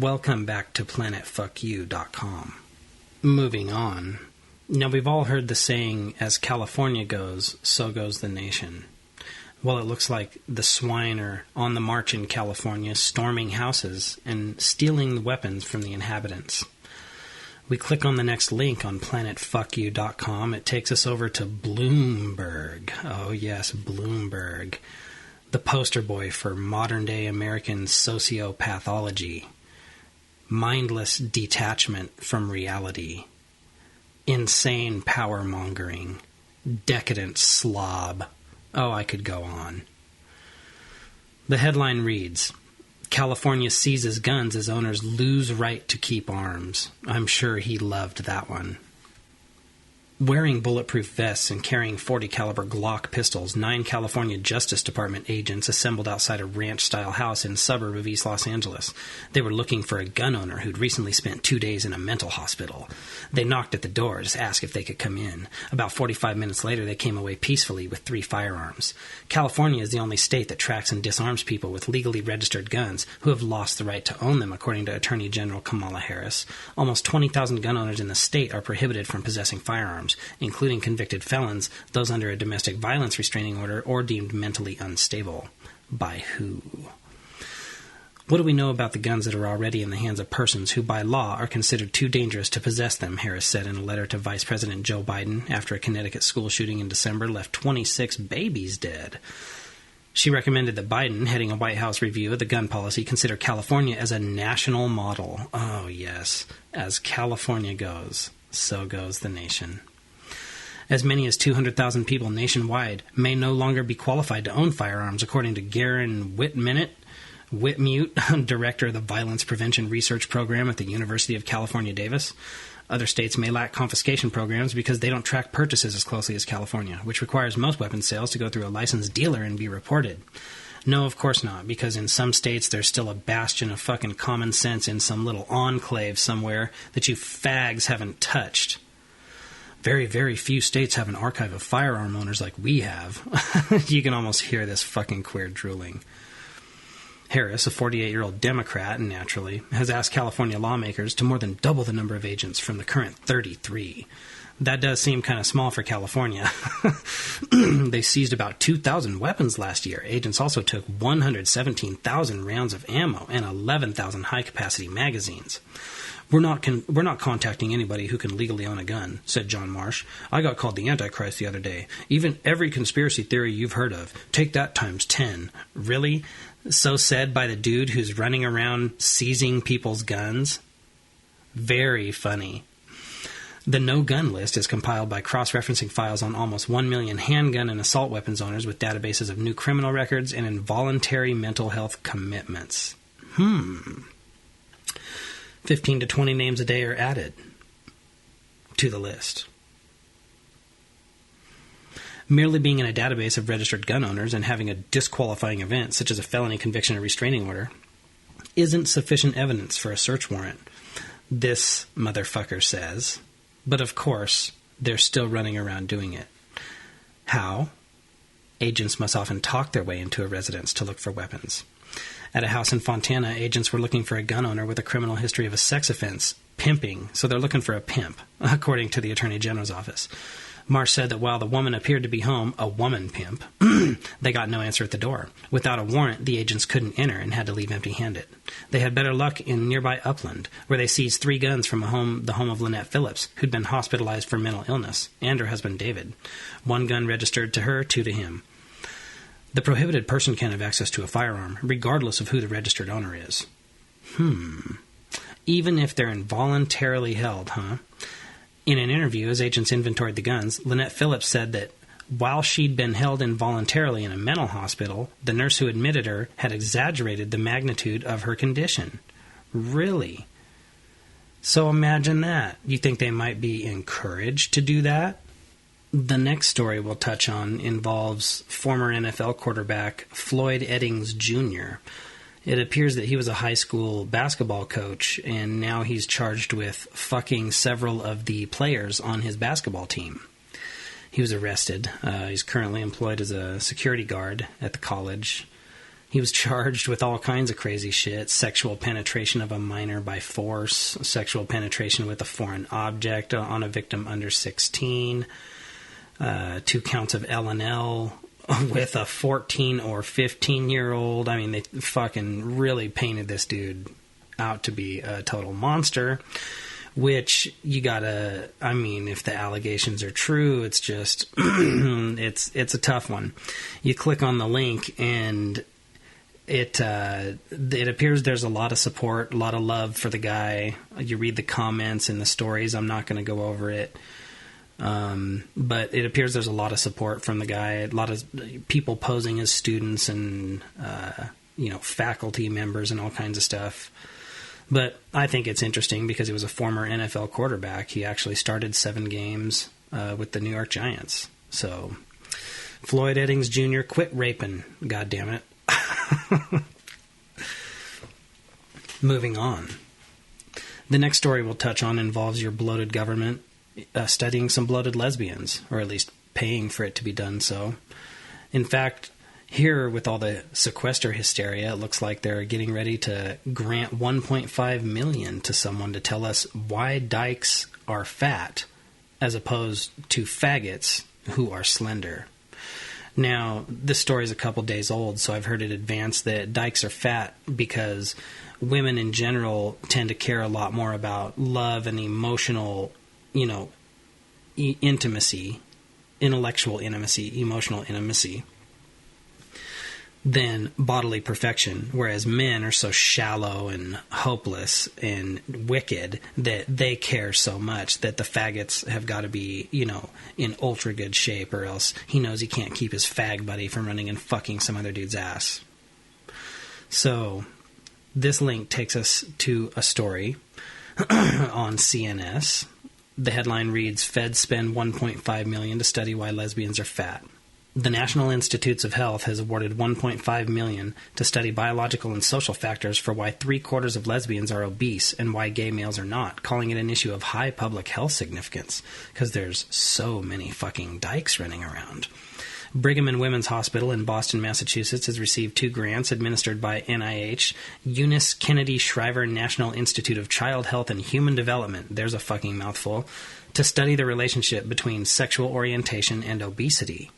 Welcome back to planetfuckyou.com. Moving on. Now, we've all heard the saying, as California goes, so goes the nation. Well, it looks like the swine are on the march in California, storming houses and stealing the weapons from the inhabitants. We click on the next link on planetfuckyou.com. It takes us over to Bloomberg. Oh, yes, Bloomberg. The poster boy for modern-day American sociopathology. Mindless detachment from reality. Insane power-mongering. Decadent slob. Oh, I could go on. The headline reads, California seizes guns as owners lose right to keep arms. I'm sure he loved that one. Wearing bulletproof vests and carrying .40 caliber Glock pistols, 9 California Justice Department agents assembled outside a ranch-style house in a suburb of East Los Angeles. They were looking for a gun owner who'd recently spent 2 days in a mental hospital. They knocked at the doors, asked if they could come in. About 45 minutes later, they came away peacefully with 3 firearms. California is the only state that tracks and disarms people with legally registered guns who have lost the right to own them, according to Attorney General Kamala Harris. Almost 20,000 gun owners in the state are prohibited from possessing firearms, including convicted felons, those under a domestic violence restraining order, or deemed mentally unstable. By who? What do we know about the guns that are already in the hands of persons who, by law, are considered too dangerous to possess them, Harris said in a letter to Vice President Joe Biden after a Connecticut school shooting in December left 26 babies dead. She recommended that Biden, heading a White House review of the gun policy, consider California as a national model. Oh, yes. As California goes, so goes the nation. As many as 200,000 people nationwide may no longer be qualified to own firearms, according to Garen Whitmute, director of the Violence Prevention Research Program at the University of California, Davis. Other states may lack confiscation programs because they don't track purchases as closely as California, which requires most weapons sales to go through a licensed dealer and be reported. No, of course not, because in some states there's still a bastion of fucking common sense in some little enclave somewhere that you fags haven't touched. Very, very few states have an archive of firearm owners like we have. You can almost hear this fucking queer drooling. Harris, a 48-year-old Democrat, naturally, has asked California lawmakers to more than double the number of agents from the current 33. That does seem kind of small for California. They seized about 2,000 weapons last year. Agents also took 117,000 rounds of ammo and 11,000 high-capacity magazines. We're not contacting anybody who can legally own a gun, said John Marsh. I got called the Antichrist the other day. Even every conspiracy theory you've heard of. Take that times 10. Really? So said by the dude who's running around seizing people's guns? Very funny. The no-gun list is compiled by cross-referencing files on almost 1 million handgun and assault weapons owners with databases of new criminal records and involuntary mental health commitments. 15 to 20 names a day are added to the list. Merely being in a database of registered gun owners and having a disqualifying event, such as a felony conviction or restraining order, isn't sufficient evidence for a search warrant, this motherfucker says. But of course, they're still running around doing it. How? Agents must often talk their way into a residence to look for weapons. At a house in Fontana, agents were looking for a gun owner with a criminal history of a sex offense, pimping, so they're looking for a pimp, according to the Attorney General's office. Marsh said that while the woman appeared to be home, a woman pimp, they got no answer at the door. Without a warrant, the agents couldn't enter and had to leave empty-handed. They had better luck in nearby Upland, where they seized 3 guns from the home of Lynette Phillips, who'd been hospitalized for mental illness, and her husband David. 1 gun registered to her, 2 to him. The prohibited person can have access to a firearm, regardless of who the registered owner is. Even if they're involuntarily held, huh? In an interview, as agents inventoried the guns, Lynette Phillips said that while she'd been held involuntarily in a mental hospital, the nurse who admitted her had exaggerated the magnitude of her condition. Really? So imagine that. You think they might be encouraged to do that? The next story we'll touch on involves former NFL quarterback Floyd Eddings Jr. It appears that he was a high school basketball coach, and now he's charged with fucking several of the players on his basketball team. He was arrested. He's currently employed as a security guard at the college. He was charged with all kinds of crazy shit: sexual penetration of a minor by force, sexual penetration with a foreign object on a victim under 16, 2 counts of L&L with a 14 or 15-year-old. I mean, they fucking really painted this dude out to be a total monster, which you gotta, I mean, if the allegations are true, it's just, it's a tough one. You click on the link and it appears there's a lot of support, a lot of love for the guy. You read the comments and the stories. I'm not going to go over it. But it appears there's a lot of support from the guy, a lot of people posing as students and, faculty members and all kinds of stuff. But I think it's interesting because he was a former NFL quarterback. He actually started 7 games with the New York Giants. So, Floyd Eddings Jr., quit raping, goddammit. Moving on. The next story we'll touch on involves your bloated government studying some bloated lesbians, or at least paying for it to be done so. In fact, here, with all the sequester hysteria, it looks like they're getting ready to grant $1.5 million to someone to tell us why dykes are fat, as opposed to faggots who are slender. Now, this story is a couple days old, so I've heard it advanced that dykes are fat because women in general tend to care a lot more about love and emotional, intimacy, intellectual intimacy, emotional intimacy, than bodily perfection, whereas men are so shallow and hopeless and wicked that they care so much that the faggots have got to be, in ultra good shape, or else he knows he can't keep his fag buddy from running and fucking some other dude's ass. So, this link takes us to a story on CNS. The headline reads, Feds spend $1.5 million to study why lesbians are fat. The National Institutes of Health has awarded $1.5 million to study biological and social factors for why 3/4 of lesbians are obese and why gay males are not, calling it an issue of high public health significance, because there's so many fucking dykes running around. Brigham and Women's Hospital in Boston, Massachusetts has received 2 grants administered by NIH, Eunice Kennedy Shriver National Institute of Child Health and Human Development, there's a fucking mouthful, to study the relationship between sexual orientation and obesity.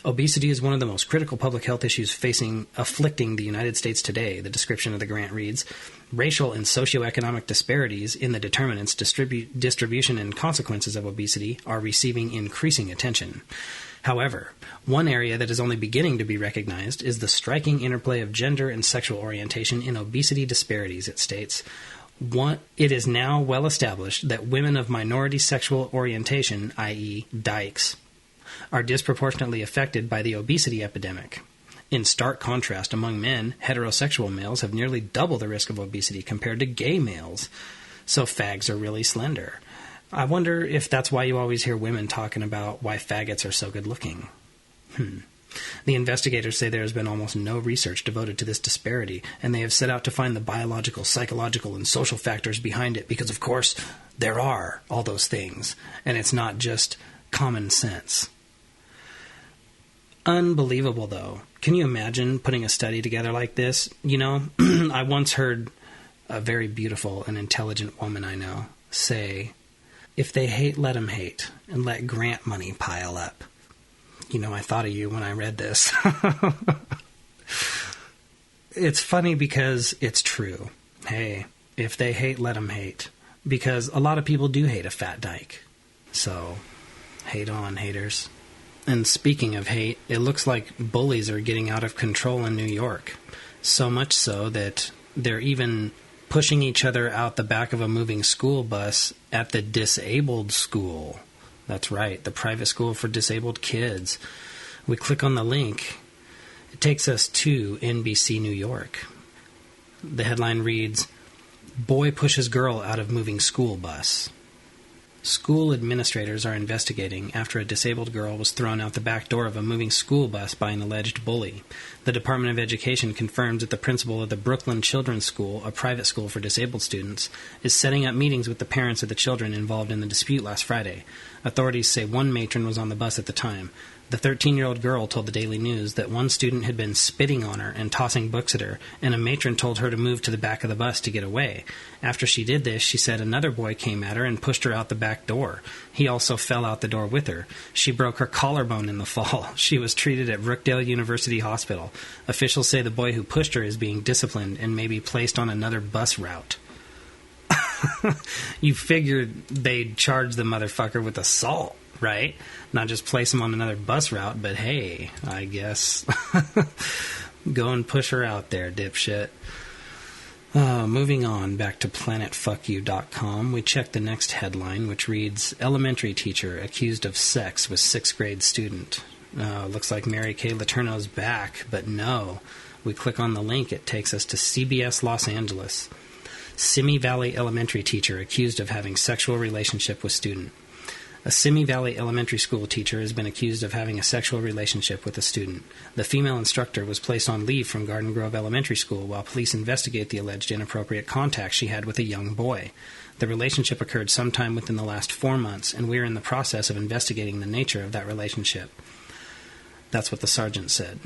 Obesity is one of the most critical public health issues afflicting the United States today. The description of the grant reads, racial and socioeconomic disparities in the determinants, distribution, and consequences of obesity are receiving increasing attention. However, one area that is only beginning to be recognized is the striking interplay of gender and sexual orientation in obesity disparities, it states. It is now well established that women of minority sexual orientation, i.e. dykes, are disproportionately affected by the obesity epidemic. In stark contrast, among men, heterosexual males have nearly double the risk of obesity compared to gay males. So fags are really slender. I wonder if that's why you always hear women talking about why faggots are so good looking. The investigators say there has been almost no research devoted to this disparity, and they have set out to find the biological, psychological, and social factors behind it because, of course, there are all those things, and it's not just common sense. Unbelievable, though. Can you imagine putting a study together like this? I once heard a very beautiful and intelligent woman I know say, if they hate, let them hate, and let grant money pile up. I thought of you when I read this. It's funny because it's true. Hey, if they hate, let them hate. Because a lot of people do hate a fat dyke. So, hate on, haters. And speaking of hate, it looks like bullies are getting out of control in New York. So much so that they're even pushing each other out the back of a moving school bus at the disabled school. That's right, the private school for disabled kids. We click on the link. It takes us to NBC New York. The headline reads, Boy pushes girl out of moving school bus. School administrators are investigating after a disabled girl was thrown out the back door of a moving school bus by an alleged bully. The Department of Education confirms that the principal of the Brooklyn Children's School, a private school for disabled students, is setting up meetings with the parents of the children involved in the dispute last Friday. Authorities say one matron was on the bus at the time. The 13-year-old girl told the Daily News that one student had been spitting on her and tossing books at her, and a matron told her to move to the back of the bus to get away. After she did this, she said another boy came at her and pushed her out the back door. He also fell out the door with her. She broke her collarbone in the fall. She was treated at Brookdale University Hospital. Officials say the boy who pushed her is being disciplined and may be placed on another bus route. You figured they'd charge the motherfucker with assault, right? Not just place him on another bus route, but hey, I guess go and push her out there, dipshit. Moving on, back to planetfuckyou.com, we check the next headline, which reads, Elementary teacher accused of sex with 6th grade student. Looks like Mary Kay Letourneau's back, but no. We click on the link, it takes us to CBS Los Angeles. Simi Valley elementary teacher accused of having sexual relationship with student. A Simi Valley elementary school teacher has been accused of having a sexual relationship with a student. The female instructor was placed on leave from Garden Grove Elementary School while police investigate the alleged inappropriate contact she had with a young boy. The relationship occurred sometime within the last 4 months, and we are in the process of investigating the nature of that relationship. That's what the sergeant said.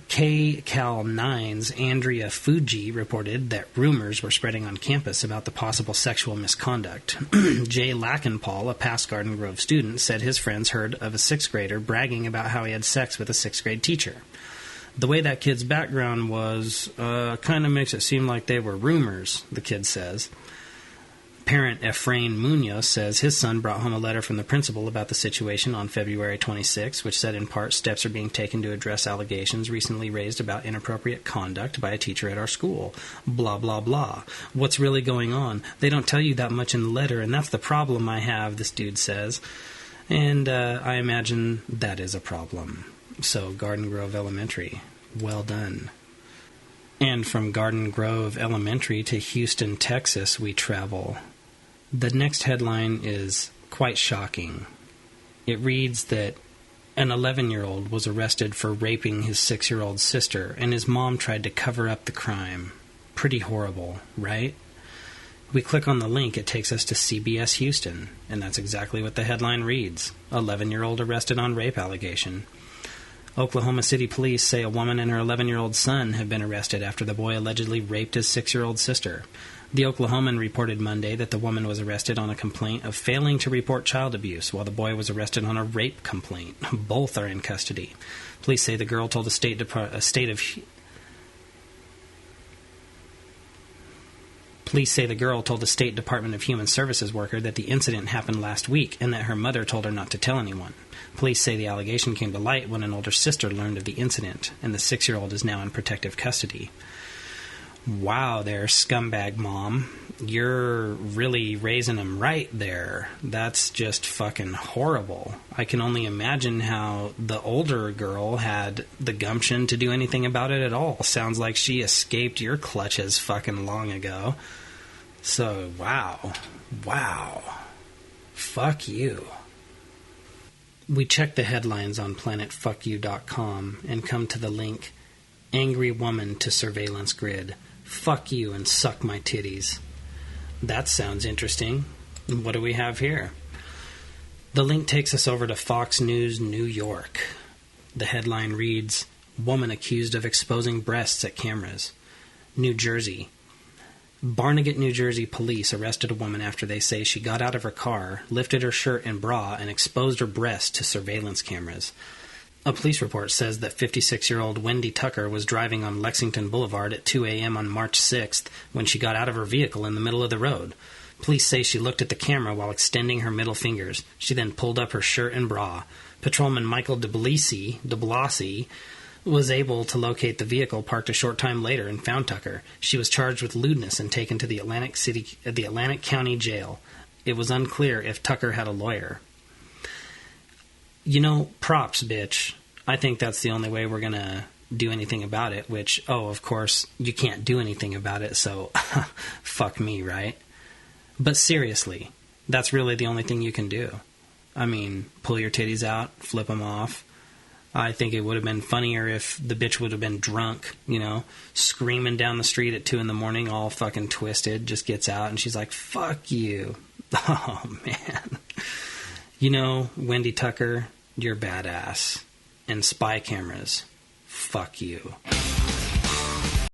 K-Cal 9's Andrea Fuji reported that rumors were spreading on campus about the possible sexual misconduct. Jay Lackenpaul, a past Garden Grove student, said his friends heard of a 6th grader bragging about how he had sex with a 6th grade teacher. The way that kid's background was kind of makes it seem like they were rumors, the kid says. Parent Efrain Munoz says his son brought home a letter from the principal about the situation on February 26, which said in part steps are being taken to address allegations recently raised about inappropriate conduct by a teacher at our school. Blah, blah, blah. What's really going on? They don't tell you that much in the letter, and that's the problem I have, this dude says. And I imagine that is a problem. So, Garden Grove Elementary, well done. And from Garden Grove Elementary to Houston, Texas, we travel. The next headline is quite shocking. It reads that an 11-year-old was arrested for raping his 6-year-old sister, and his mom tried to cover up the crime. Pretty horrible, right? We click on the link, it takes us to CBS Houston, and that's exactly what the headline reads. 11-year-old arrested on rape allegation. Oklahoma City police say a woman and her 11-year-old son have been arrested after the boy allegedly raped his 6-year-old sister. The Oklahoman reported Monday that the woman was arrested on a complaint of failing to report child abuse, while the boy was arrested on a rape complaint. Both are in custody. Police say the girl told Police say the girl told a State Department of Human Services worker that the incident happened last week and that her mother told her not to tell anyone. Police say the allegation came to light when an older sister learned of the incident, and the 6-year-old is now in protective custody. Wow there, scumbag mom. You're really raising him right there. That's just fucking horrible. I can only imagine how the older girl had the gumption to do anything about it at all. Sounds like she escaped your clutches fucking long ago. So, wow. Fuck you. We check the headlines on planetfuckyou.com and come to the link, Angry Woman to Surveillance Grid. Fuck you and suck my titties. That sounds interesting. What do we have here? The link takes us over to Fox News New York. The headline reads, Woman accused of exposing breasts at cameras. New Jersey. Barnegat, New Jersey police arrested a woman after they say she got out of her car, lifted her shirt and bra, and exposed her breasts to surveillance cameras. A police report says that 56-year-old Wendy Tucker was driving on Lexington Boulevard at 2 a.m. on March 6th when she got out of her vehicle in the middle of the road. Police say she looked at the camera while extending her middle fingers. She then pulled up her shirt and bra. Patrolman Michael DeBlasi was able to locate the vehicle parked a short time later and found Tucker. She was charged with lewdness and taken to the Atlantic County Jail. It was unclear if Tucker had a lawyer. You know, props, bitch. I think that's the only way we're going to do anything about it, which, of course, you can't do anything about it, so fuck me, right? But seriously, that's really the only thing you can do. I mean, pull your titties out, flip them off. I think it would have been funnier if the bitch would have been drunk, screaming down the street at 2 a.m, all fucking twisted, just gets out, and she's like, fuck you. Oh, man. Wendy Tucker, you're badass. And spy cameras, fuck you.